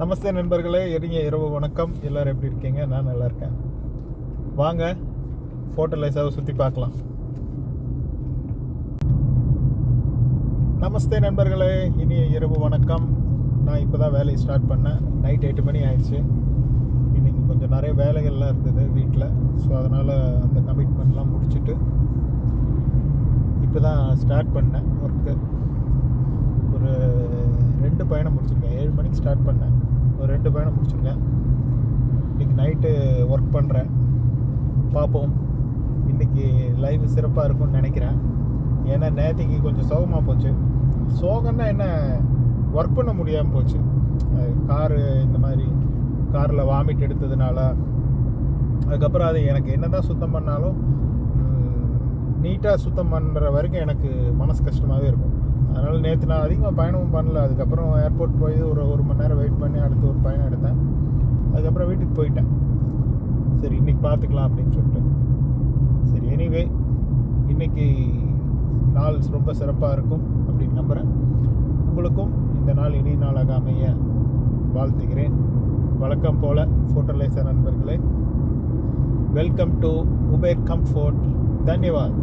நமஸ்தே நண்பர்களே, இரவு வணக்கம். எல்லோரும் எப்படி இருக்கீங்க? நான் நல்லா இருக்கேன். வாங்க ஃபோர்ட் லைஸாவை சுற்றி பார்க்கலாம். நமஸ்தே நண்பர்களே, இனிய இரவு வணக்கம். நான் இப்போ தான் வேலையை ஸ்டார்ட் பண்ணேன். நைட் 8 மணி ஆயிடுச்சு. இன்றைக்கி கொஞ்சம் நிறைய வேலைகள்லாம் இருந்தது வீட்டில். ஸோ அதனால் அந்த கமிட்மெண்ட்லாம் முடிச்சுட்டு இப்போ தான் ஸ்டார்ட் பண்ணேன் ஒர்க்கு. ஒரு 2 பயணம் முடிச்சிருக்கேன். 7 மணிக்கு ஸ்டார்ட் பண்ணேன். ஒரு 2 பயணம் முடிச்சிருக்கேன். இன்றைக்கி நைட்டு ஒர்க் பண்ணுறேன். பார்ப்போம், இன்றைக்கி லைவ் சிறப்பாக இருக்கும்னு நினைக்கிறேன். ஏன்னா நேற்றுக்கு கொஞ்சம் சோகமாக போச்சு. சோகம்னா என்ன, ஒர்க் பண்ண முடியாமல் போச்சு. காரு இந்த மாதிரி காரில் வாமிட் எடுத்ததுனால, அதுக்கப்புறம் அது எனக்கு என்ன தான் சுத்தம் பண்ணாலும் நீட்டாக சுத்தம் பண்ணுற வரைக்கும் எனக்கு மனசு கஷ்டமாகவே இருக்கும். அதனால் நேற்று நான் அதிகமாக பயணமும் பண்ணல. அதுக்கப்புறம் ஏர்போர்ட் போய் ஒரு மணி நேரம் வெயிட் பண்ணி அடுத்து ஒரு பயணம் எடுத்தேன். அதுக்கப்புறம் வீட்டுக்கு போயிட்டேன். சரி, இன்றைக்கி பார்த்துக்கலாம் அப்படின்னு சொல்லிட்டு. சரி, எனிவே இன்றைக்கி நாள் ரொம்ப சிறப்பாக இருக்கும் அப்படின்னு நம்புகிறேன். உங்களுக்கும் இந்த நாள் இனிய நாளாக அமைய வாழ்த்துகிறேன். வழக்கம் போல் ஃபோர்ட் லைஸா நண்பர்களே, வெல்கம் டு உபேர் கம்ஃபோர்ட். தன்யவாத்.